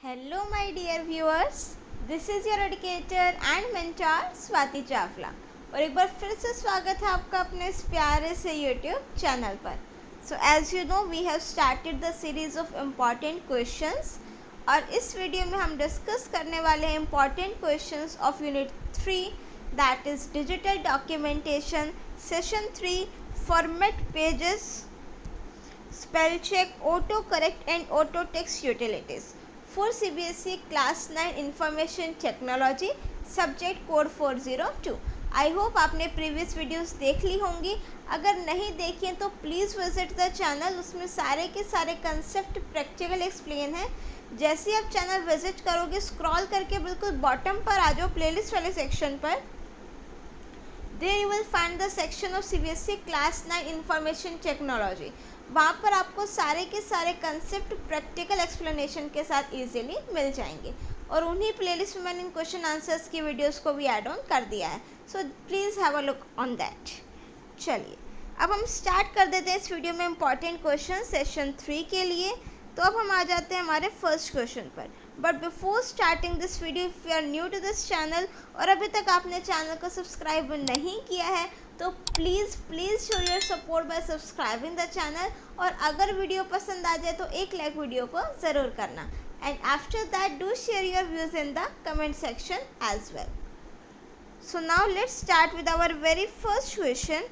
Hello my dear viewers, this is your educator and mentor Swati Chawla और एक बार फिर से स्वागत है आपका अपने इस प्यारे से यूट्यूब चैनल पर। So as you know we have started the series of important questions और इस वीडियो में हम डिस्कस करने वाले हैं important questions of unit 3 that is digital documentation session 3 format pages spell check, auto correct and auto text utilities for CBSE class 9 information technology subject code 402। I hope आपने previous videos देख ली होंगी। अगर नहीं देखी तो प्लीज़ विजिट द चैनल, उसमें सारे के सारे कंसेप्ट प्रैक्टिकल एक्सप्लेन है। जैसे ही आप चैनल विजिट करोगे स्क्रॉल करके बिल्कुल बॉटम पर आ जाओ प्लेलिस्ट वाले सेक्शन पर। There you will find the section of CBSE class 9 information technology. वहाँ पर आपको सारे के सारे कंसेप्ट प्रैक्टिकल एक्सप्लेनेशन के साथ इजीली मिल जाएंगे और उन्हीं प्लेलिस्ट में मैंने इन क्वेश्चन आंसर्स की वीडियोस को भी ऐड ऑन कर दिया है। So please have a look on that. चलिए अब हम स्टार्ट कर देते हैं इस वीडियो में इम्पॉर्टेंट क्वेश्चन सेशन 3 के लिए। तो अब हम आ जाते हैं हमारे फर्स्ट क्वेश्चन पर। But before starting this video, if you are new to this channel और अभी तक आपने चैनल को सब्सक्राइब नहीं किया है तो please show your support bye subscribing the channel. और अगर वीडियो पसंद आ जाए तो एक लाइक वीडियो को ज़रूर करना and after that do share your views in the comment section as well. So now let's start with our very first question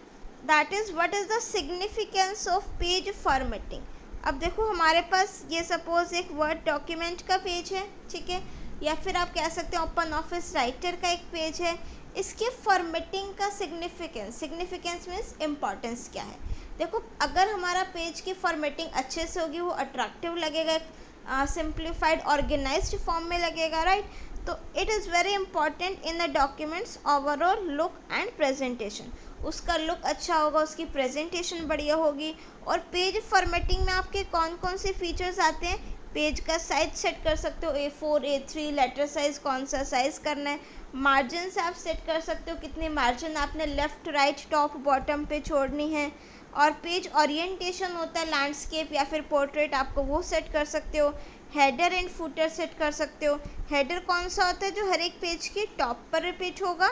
that is what is the significance of page formatting. अब देखो हमारे पास ये suppose एक word document का page है, ठीक है, या फिर आप कह सकते हैं ओपन ऑफिस राइटर का एक पेज है। इसके फॉर्मेटिंग का सिग्निफिकेंस मीन्स इम्पॉर्टेंस क्या है। देखो अगर हमारा पेज की फॉर्मेटिंग अच्छे से होगी, वो अट्रैक्टिव लगेगा, सिंप्लीफाइड ऑर्गेनाइज्ड फॉर्म में लगेगा, राइट। तो it is very important in the documents overall look and presentation. उसका लुक अच्छा होगा, उसकी प्रेजेंटेशन बढ़िया होगी। और पेज फॉर्मेटिंग में आपके कौन कौन से फीचर्स आते हैं, पेज का साइज सेट कर सकते हो, A4 A3, लेटर साइज कौन सा साइज़ करना है, मार्जिन से आप सेट कर सकते हो कितनी मार्जिन आपने लेफ़्ट राइट टॉप बॉटम पे छोड़नी है। और पेज ओरिएंटेशन होता है लैंडस्केप या फिर पोर्ट्रेट, आपको वो सेट कर सकते हो। हेडर एंड फुटर सेट कर सकते हो। हेडर कौन सा होता है जो हर एक पेज के टॉप पर रिपीट होगा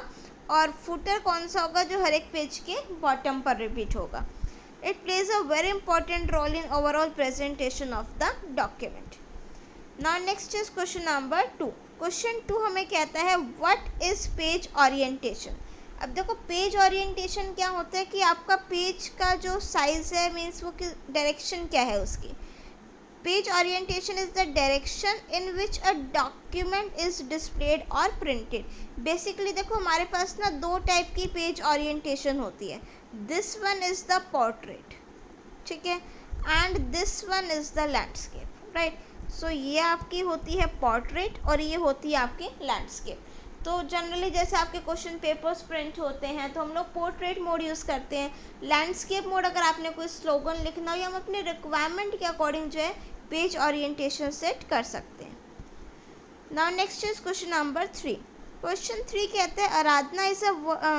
और फुटर कौन सा होगा जो हर एक पेज के बॉटम पर रिपीट होगा। It plays a very important role in overall presentation of the document. Now next is question number 2। Question 2 हमें कहता है व्हाट इज़ पेज ओरिएंटेशन। अब देखो पेज ओरिएंटेशन क्या होता है कि आपका पेज का जो साइज़ है मीन्स वो डायरेक्शन क्या है उसकी। Page orientation is the direction in which a document is displayed और प्रिंटेड। बेसिकली देखो हमारे पास ना दो टाइप की पेज ओरिएंटेशन होती है। This one is the portrait, ठीक है, and this one is the landscape, right. So ये आपकी होती है पोर्ट्रेट और ये होती है आपकी लैंडस्केप। तो जनरली जैसे आपके क्वेश्चन पेपर्स प्रिंट होते हैं तो हम लोग पोर्ट्रेट मोड यूज़ करते हैं। लैंडस्केप मोड अगर आपने कोई स्लोगन लिखना हो या हम अपने रिक्वायरमेंट के अकॉर्डिंग जो है पेज ओरिएंटेशन सेट कर सकते हैं। Now next is question number 3। Question 3 कहते हैं Aradhana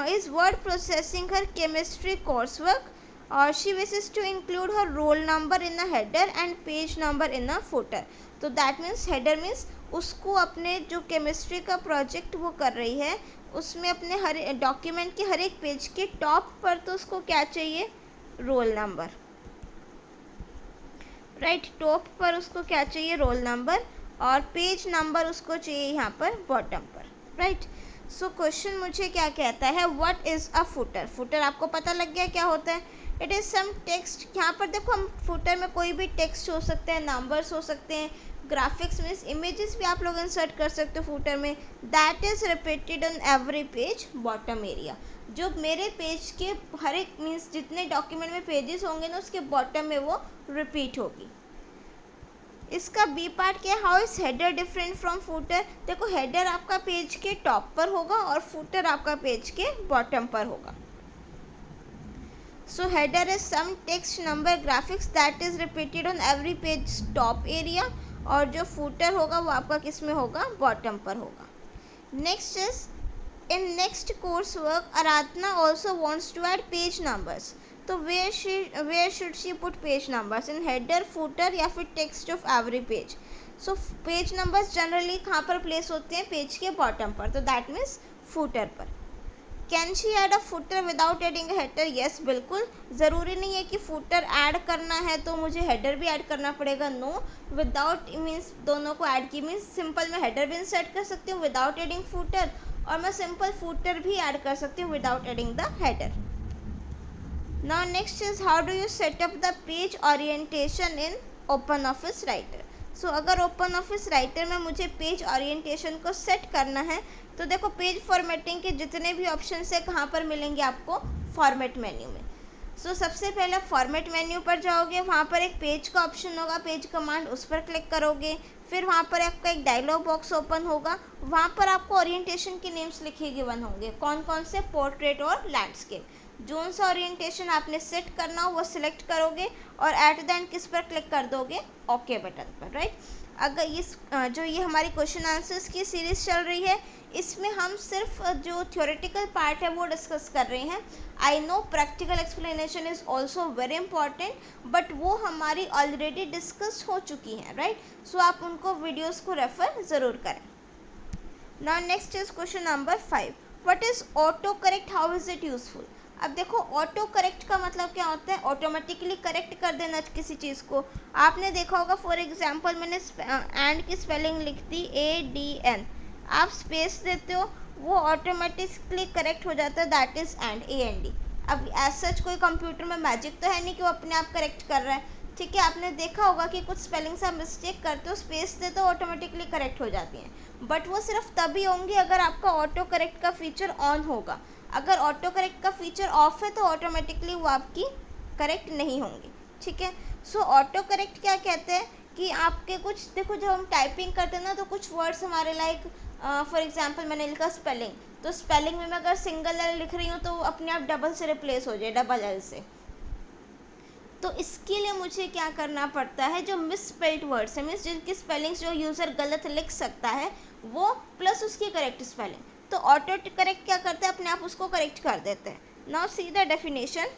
is word processing her chemistry course work और she wishes to include her roll number in a header and page number in a footer. तो that means header means उसको अपने जो chemistry का project वो कर रही है उसमें अपने हर डॉक्यूमेंट के हर एक पेज के टॉप पर तो उसको क्या चाहिए, रोल नंबर, राइट। टॉप पर उसको क्या चाहिए, रोल नंबर, और पेज नंबर उसको चाहिए यहाँ पर बॉटम पर, राइट। सो क्वेश्चन मुझे क्या कहता है what is a footer. Footer आपको पता लग गया क्या होता है। It is some text. यहाँ पर देखो हम फुटर में कोई भी टेक्स्ट हो सकते हैं, नंबर्स हो सकते हैं, ग्राफिक्स मीन्स इमेजेस भी आप लोग इंसर्ट कर सकते हो फुटर में। That is repeated on every page bottom area. जो मेरे पेज के हर एक मीन्स जितने डॉक्यूमेंट में पेजेस होंगे ना उसके बॉटम में वो रिपीट होगी। इसका बी पार्ट क्या है, how is header different from footer. देखो हेडर आपका पेज के टॉप पर होगा और फुटर आपका पेज के बॉटम पर होगा। So header is some text number graphics that is repeated on every page top area और जो फुटर होगा वो आपका किस में होगा, बॉटम पर होगा। Next is in next course work Aradhana also wants to add page numbers. तो where should she put page numbers, in header footer या फिर text of every page. So page numbers generally कहाँ पर प्लेस होते हैं, page के bottom पर, तो दैट मीन्स फुटर पर। Can she add a footer without adding a header, yes बिल्कुल, ज़रूरी नहीं है कि फुटर ऐड करना है तो मुझे हेडर भी ऐड करना पड़ेगा, नो, विदाउट मीन्स दोनों को ऐड की मीन्स सिंपल मैं हेडर भी इंसर्ट कर सकती हूँ विदाउट एडिंग फुटर, और मैं सिंपल फुटर भी ऐड कर सकती हूँ without adding the header. Now next is how do you set up the page orientation in open office writer. So अगर ओपन ऑफिस राइटर में मुझे पेज ओरिएंटेशन को सेट करना है तो देखो पेज फॉर्मेटिंग के जितने भी ऑप्शन है कहाँ पर मिलेंगे आपको, फॉर्मेट मेन्यू में। सो सबसे पहले फॉर्मेट मेन्यू पर जाओगे, वहाँ पर एक पेज का ऑप्शन होगा, पेज कमांड, उस पर क्लिक करोगे, फिर वहाँ पर आपका एक डायलॉग बॉक्स ओपन होगा, वहाँ पर आपको ओरिएंटेशन के नेम्स लिखे गिवन होंगे, कौन कौन से, पोर्ट्रेट और लैंडस्केप। जोन सा ओरिएंटेशन आपने सेट करना हो वो सिलेक्ट करोगे और एट द एंड किस पर क्लिक कर दोगे, ओके बटन पर, राइट। अगर इस जो ये हमारी क्वेश्चन आंसर्स की सीरीज़ चल रही है, इसमें हम सिर्फ जो थ्योरेटिकल पार्ट है वो डिस्कस कर रहे हैं। I know practical explanation is also very important, but वो हमारी ऑलरेडी डिस्कस हो चुकी हैं, राइट। सो आप उनको वीडियोस को रेफर ज़रूर करें। Now next is question number 5, what is auto correct, how is it useful. अब देखो ऑटो करेक्ट का मतलब क्या होता है, ऑटोमेटिकली करेक्ट कर देना किसी चीज़ को। आपने देखा होगा फॉर एग्जांपल मैंने एंड की स्पेलिंग लिख दी ADN, आप स्पेस देते हो वो ऑटोमेटिकली करेक्ट हो जाता है, दैट इज़ एंड AND। अब एज सच कोई कंप्यूटर में मैजिक तो है नहीं कि वो अपने आप करेक्ट कर रहा है, ठीक है। आपने देखा होगा कि कुछ स्पेलिंग्स आप मिस्टेक करते हो, स्पेस देते हो, ऑटोमेटिकली करेक्ट हो जाती हैं, बट वो सिर्फ तभी होंगी अगर आपका ऑटो करेक्ट का फीचर ऑन होगा। अगर ऑटो करेक्ट का फीचर ऑफ है तो ऑटोमेटिकली वो आपकी करेक्ट नहीं होंगी, ठीक है। सो ऑटो करेक्ट क्या कहते हैं कि आपके कुछ देखो जब हम टाइपिंग करते हैं ना तो कुछ वर्ड्स हमारे लाइक फॉर एग्जांपल मैंने लिखा स्पेलिंग, तो स्पेलिंग में मैं अगर सिंगल एल लिख रही हूँ तो अपने आप डबल से रिप्लेस हो जाए, डबल एल से। तो इसके लिए मुझे क्या करना पड़ता है, जो मिस स्पेल्ड वर्ड्स है मीन्स जिनकी स्पेलिंग्स जो यूज़र गलत लिख सकता है वो प्लस उसकी करेक्ट स्पेलिंग, तो ऑटो करेक्ट क्या करता है, अपने आप उसको करेक्ट कर देते हैं। Now see the definition,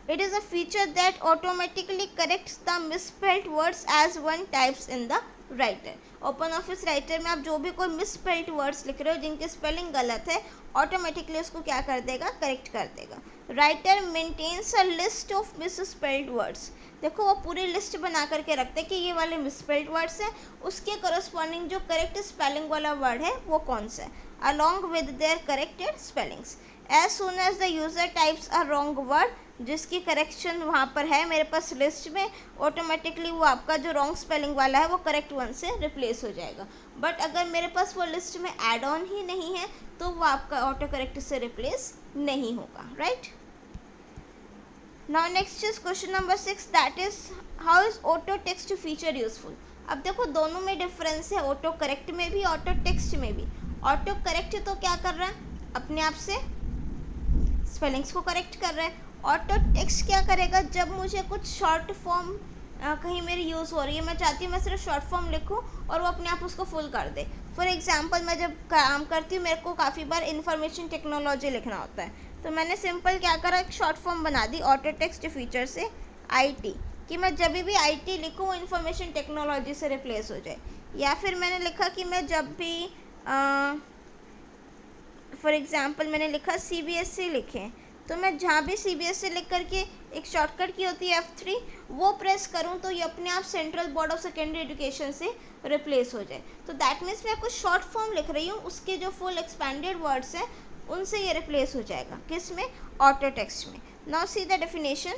it is a feature that automatically corrects the misspelled words as one types in the writer. Open office writer में आप जो भी कोई मिसस्पेल्ड वर्ड्स लिख रहे हो जिनकी स्पेलिंग गलत है, ऑटोमेटिकली उसको क्या कर देगा, करेक्ट कर देगा। Writer maintains a list of misspelled words, देखो वो पूरी लिस्ट बना करके रखते हैं कि ये वाले मिसस्पेल्ड वर्ड्स हैं, उसके करस्पॉन्डिंग जो करेक्ट स्पेलिंग वाला वर्ड है वो कौन सा है, along with their corrected spellings. As soon as the user types a wrong word, जिसकी करेक्शन वहाँ पर है मेरे पास लिस्ट में, ऑटोमेटिकली वो आपका जो रॉन्ग स्पेलिंग वाला है वो करेक्ट वन से रिप्लेस हो जाएगा। बट अगर मेरे पास वो लिस्ट में एड ऑन ही नहीं है तो वो आपका ऑटो करेक्ट से रिप्लेस नहीं होगा, right. Now next is question number 6, that is how is auto text feature useful. अब देखो दोनों में डिफरेंस है, ऑटो करेक्ट में भी ऑटो टेक्स्ट में भी। ऑटो करेक्ट तो क्या कर रहा है, अपने आप से स्पेलिंग्स को करेक्ट कर रहा है। ऑटो टेक्स्ट क्या करेगा, जब मुझे कुछ शॉर्ट फॉर्म कहीं मेरी यूज़ हो रही है, मैं चाहती हूँ मैं सिर्फ शॉर्ट फॉर्म लिखूँ और वो अपने आप उसको फुल कर दे। फॉर एग्जांपल मैं जब काम करती हूँ मेरे को काफ़ी बार इंफॉर्मेशन टेक्नोलॉजी लिखना होता है, तो मैंने सिंपल क्या करा, एक शॉर्ट फॉर्म बना दी ऑटो टेक्स्ट फीचर से IT, कि मैं जब भी IT लिखूँ वो इंफॉर्मेशन टेक्नोलॉजी से रिप्लेस हो जाए। या फिर मैंने लिखा कि मैं जब भी फॉर एग्जांपल मैंने लिखा CBSE लिखें, तो मैं जहाँ भी CBSE लिख करके एक शॉर्टकट की होती है F3, वो प्रेस करूँ तो ये अपने आप central board of secondary education से रिप्लेस हो जाए। तो दैट मीन्स मैं कुछ शॉर्ट फॉर्म लिख रही हूँ, उसके जो फुल एक्सपेंडेड वर्ड्स हैं उनसे ये रिप्लेस हो जाएगा, किस में, ऑटो टेक्स्ट में। Now see the definition,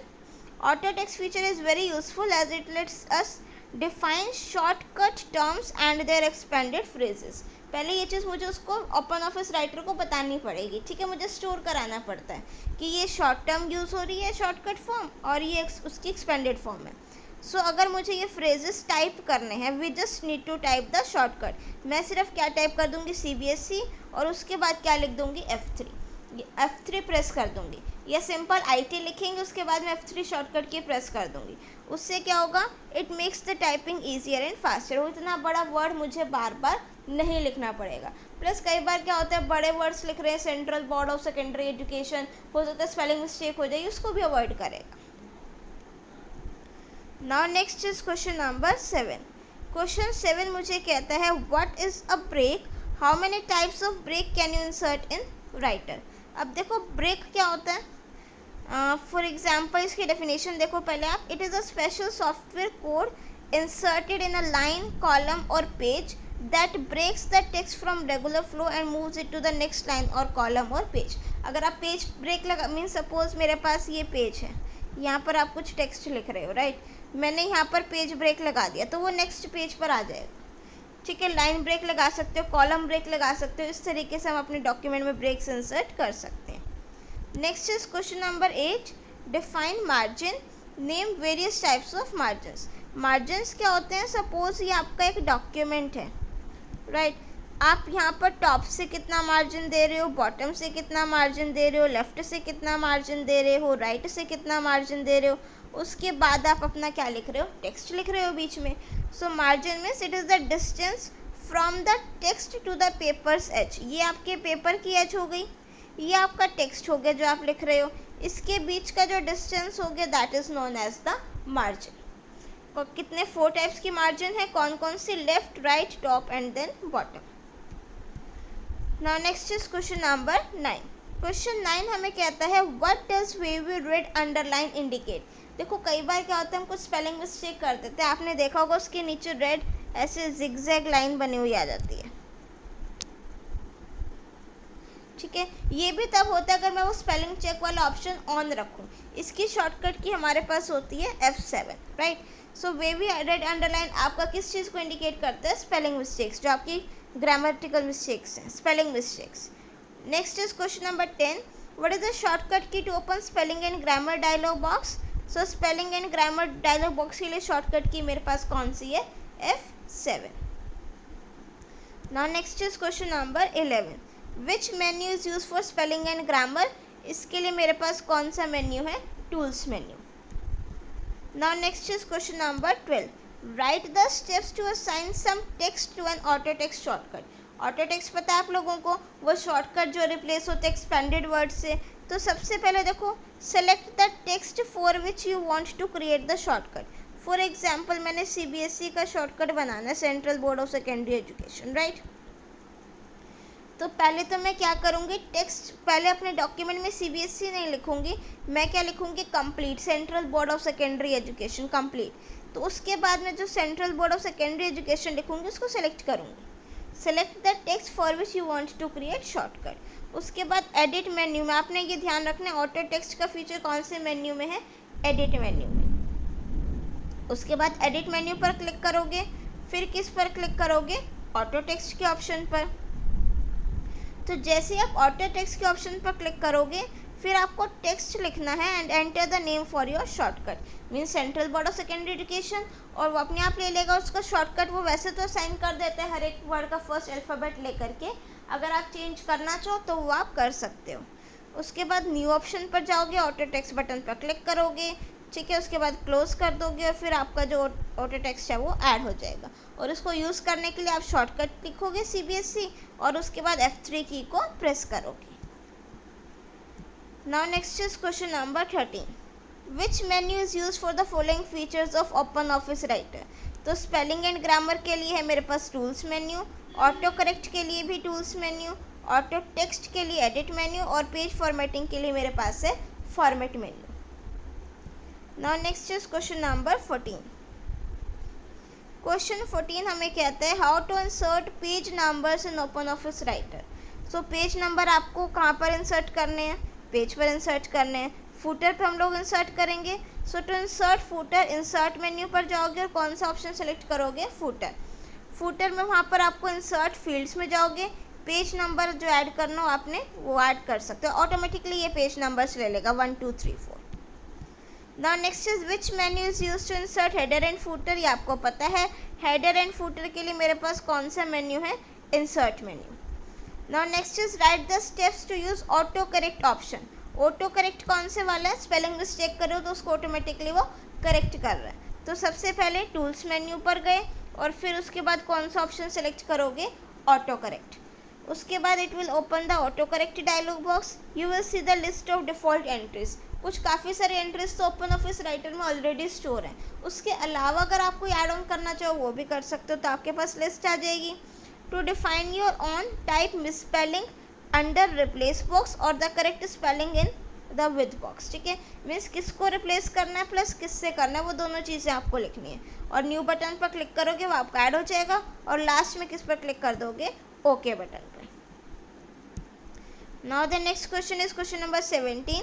auto text feature is very useful as it lets us define shortcut terms and their expanded phrases. पहले ये चीज़ मुझे उसको ओपन ऑफिस राइटर को बतानी पड़ेगी, ठीक है, मुझे स्टोर कराना पड़ता है कि ये शॉर्ट टर्म यूज़ हो रही है शॉर्टकट फॉर्म और ये उसकी एक्सपेंडेड फॉर्म है। सो अगर मुझे ये फ्रेजेस टाइप करने हैं, we just need to type the shortcut. मैं सिर्फ क्या टाइप कर दूँगी, CBSE, और उसके बाद क्या लिख दूँगी, F3 प्रेस कर दूँगी, या सिंपल IT लिखेंगे उसके बाद मैं F3 शॉर्टकट की प्रेस कर दूँगी। उससे क्या होगा, it makes the typing easier and faster. वो इतना बड़ा वर्ड मुझे बार बार नहीं लिखना पड़ेगा। प्लस कई बार क्या होता है, बड़े वर्ड्स लिख रहे हैं, central board of secondary education, हो सकता है स्पेलिंग मिस्टेक हो जाएगी, उसको भी अवॉइड करेगा। Now next is question number 7। Question 7 मुझे कहता है what is a break, how many types of break can you insert in writer. अब देखो ब्रेक क्या होता है, फॉर एग्जाम्पल इसकी डेफिनेशन देखो पहले आप। It is a special software code inserted in a line, column और page that breaks the text from regular flow and moves it to the next line और कॉलम और पेज। अगर आप page break लगा, mean suppose मेरे पास ये page है, यहाँ पर आप कुछ टेक्स्ट लिख रहे हो, राइट, मैंने यहाँ पर पेज ब्रेक लगा दिया तो वो नेक्स्ट पेज पर आ जाएगा। ठीक है, लाइन ब्रेक लगा सकते हो, कॉलम ब्रेक लगा सकते हो, इस तरीके से हम अपने डॉक्यूमेंट में ब्रेक्स इंसर्ट कर सकते हैं। Next is question number 8, define margin, name various types of margins. Margins क्या होते हैं, सपोज ये आपका एक डॉक्यूमेंट है, राइट, आप यहाँ पर टॉप से कितना मार्जिन दे रहे हो, बॉटम से कितना मार्जिन दे रहे हो, लेफ्ट से कितना मार्जिन दे रहे हो, राइट से कितना मार्जिन दे रहे हो, उसके बाद आप अपना क्या लिख रहे हो, टेक्स्ट लिख रहे हो बीच में। So margin means it is the distance from the text to the papers edge. ये आपके पेपर की एज हो गई, ये आपका टेक्स्ट हो गया जो आप लिख रहे हो, इसके बीच का जो डिस्टेंस हो गया that is known as the margin. कितने 4 टाइप्स की मार्जिन है, कौन कौन सी, left, right, top and then bottom. Now next is question number 9। Question 9 हमें कहता है what does wavy red underline indicate. देखो कई बार क्या होता है हम कुछ स्पेलिंग मिस्टेक कर देते हैं, आपने देखा होगा उसके नीचे रेड ऐसे जिगजैग लाइन बनी हुई आ जाती है। ठीक है, ये भी तब होता है अगर मैं वो स्पेलिंग चेक वाला ऑप्शन ऑन रखूँ। इसकी शॉर्टकट की हमारे पास होती है F7, राइट। सो वेवी रेड अंडरलाइन आपका किस चीज़ को इंडिकेट करता है, स्पेलिंग मिस्टेक्स, जो आपकी ग्रामेटिकल मिस्टेक्स हैं, spelling mistakes. Next is question number 10, what is the shortcut key to open spelling and grammar dialogue box. So spelling and grammar dialogue box के लिए शॉर्टकट की मेरे पास कौन सी है, F7। Now next is question number 11, which menu is use for spelling and grammar. इसके लिए मेरे पास कौन सा मेन्यू है, tools menu. Now next is question number 12, write the steps to assign some text to an auto text shortcut. Auto text पता है आप लोगों को, वो शॉर्टकट जो रिप्लेस होते हैं एक्सपेंडेड वर्ड से। तो सबसे पहले देखो, select the text for which you want to create the shortcut. For example मैंने CBSE का शॉर्टकट बनाना है, central board of secondary education, right. तो पहले तो मैं क्या करूँगी, टेक्स्ट पहले अपने डॉक्यूमेंट में CBSE नहीं लिखूँगी, मैं क्या लिखूँगी, complete, central board of secondary education complete. तो उसके बाद में जो central board of secondary education लिखूँगी उसको सेलेक्ट करूँगी। Select the text for which you want to create shortcut. उसके बाद एडिट मेन्यू में आपने ये ध्यान रखना है, ऑटो टेक्स्ट का फीचर कौन से मेन्यू में है, एडिट मेन्यू में। उसके बाद एडिट मेन्यू पर क्लिक करोगे, फिर किस पर क्लिक करोगे, ऑटो टेक्स्ट के ऑप्शन पर। तो जैसे आप ऑटो टेक्स्ट के ऑप्शन पर क्लिक करोगे फिर आपको टेक्स्ट लिखना है and enter the name for your shortcut, mean central board of secondary education, और वो अपने आप ले लेगा उसका शॉर्टकट। वो वैसे तो असाइन कर देता है हर एक वर्ड का फर्स्ट अल्फ़ाबेट लेकर के, अगर आप चेंज करना चाहो तो वो आप कर सकते हो। उसके बाद न्यू ऑप्शन पर जाओगे, ऑटो टेक्स्ट बटन पर क्लिक करोगे, ठीक है, उसके बाद क्लोज कर दोगे और फिर आपका जो ऑटो टेक्स्ट है वो ऐड हो जाएगा। और इसको यूज़ करने के लिए आप शॉर्टकट लिखोगे CBSE और उसके बाद F3 की को प्रेस करोगे। Now next is question number 13, which menu is use for the following features of open office writer. तो स्पेलिंग एंड ग्रामर के लिए है मेरे पास टूल्स मेन्यू, ऑटो करेक्ट के लिए भी टूल्स मेन्यू, ऑटो टेक्स्ट के लिए एडिट मेन्यू और पेज फॉर्मेटिंग के लिए मेरे पास है format menu. Now next is question number 14। Question 14 हमें कहता है how to insert page numbers in open office writer. So page number आपको कहाँ पर इंसर्ट करने हैं, पेज पर इंसर्ट करने हैं। फूटर पर हम लोग इंसर्ट करेंगे। So to insert footer, insert menu पर जाओगे और कौन सा ऑप्शन सेलेक्ट करोगे, फूटर। फूटर में वहाँ पर आपको इंसर्ट फील्ड्स में जाओगे, पेज नंबर जो ऐड करना हो आपने वो ऐड कर सकते हो, ऑटोमेटिकली ये पेज नंबर्स ले लेगा 1 2 3 4। Now next is which menu is use to insert header and footer. ये आपको पता है, हेडर एंड फूटर के लिए मेरे पास कौन सा मेन्यू है, insert menu. Now next is write the steps to use auto correct option. Auto correct कौन से वाला है, स्पेलिंग मिस्टेक करो तो उसको ऑटोमेटिकली वो करेक्ट कर रहा है। तो सबसे पहले टूल्स मेन्यू पर गए और फिर उसके बाद कौन सा ऑप्शन सेलेक्ट करोगे, ऑटो करेक्ट। उसके बाद it will open the auto correct dialog box, you will see the list of default entries. कुछ काफ़ी सारे एंट्रीज तो ओपन ऑफिस राइटर में ऑलरेडी स्टोर हैं। उसके अलावा अगर आप कोई ऐड ऑन करना चाहो वो भी कर सकते हो, तो आपके पास लिस्ट आ जाएगी। To define your own type misspelling under replace box और the correct spelling in the with box. ठीक है, मीन्स किसको रिप्लेस करना है प्लस किससे करना है, वो दोनों चीज़ें आपको लिखनी है। और न्यू बटन पर क्लिक करोगे वो आपका ऐड हो जाएगा, और लास्ट में किस पर क्लिक कर दोगे, ओके बटन पर। Now the next question is question number 17।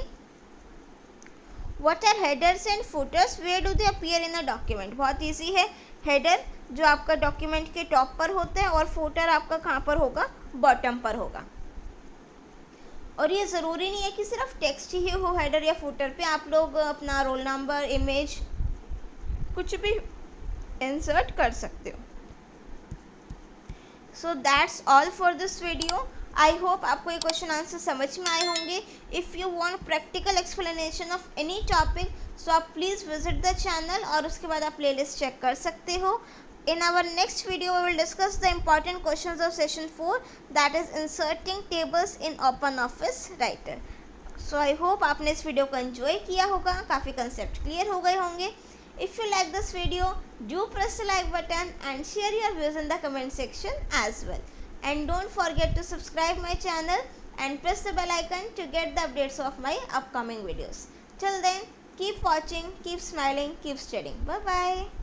What are headers and footers, where do they appear in a document. बहुत ईजी है। हेडर जो आपका डॉक्यूमेंट के टॉप पर होता है, और फुटर आपका कहाँ पर होगा, बॉटम पर होगा। और ये ज़रूरी नहीं है कि सिर्फ टेक्स्ट ही हो हेडर या फुटर पे, आप लोग अपना रोल नंबर, इमेज, कुछ भी इंसर्ट कर सकते हो। So that's all for this video. I hope आपको ये क्वेश्चन आंसर समझ में आए होंगे। If you want practical explanation of any topic so आप प्लीज़ विजिट द चैनल, और उसके बाद आप प्लेलिस्ट चेक कर सकते हो। In our next video, we will discuss the important questions of session 4, that is inserting tables in OpenOffice Writer. So I hope आपने इस वीडियो को एंजॉय किया होगा, काफ़ी कंसेप्ट क्लियर हो गए होंगे। If you like this video, do press the like button and share your views in the comment section as well. And don't forget to subscribe my channel and press the bell icon to get the updates of my upcoming videos. Till then, keep watching, keep smiling, keep studying. Bye bye.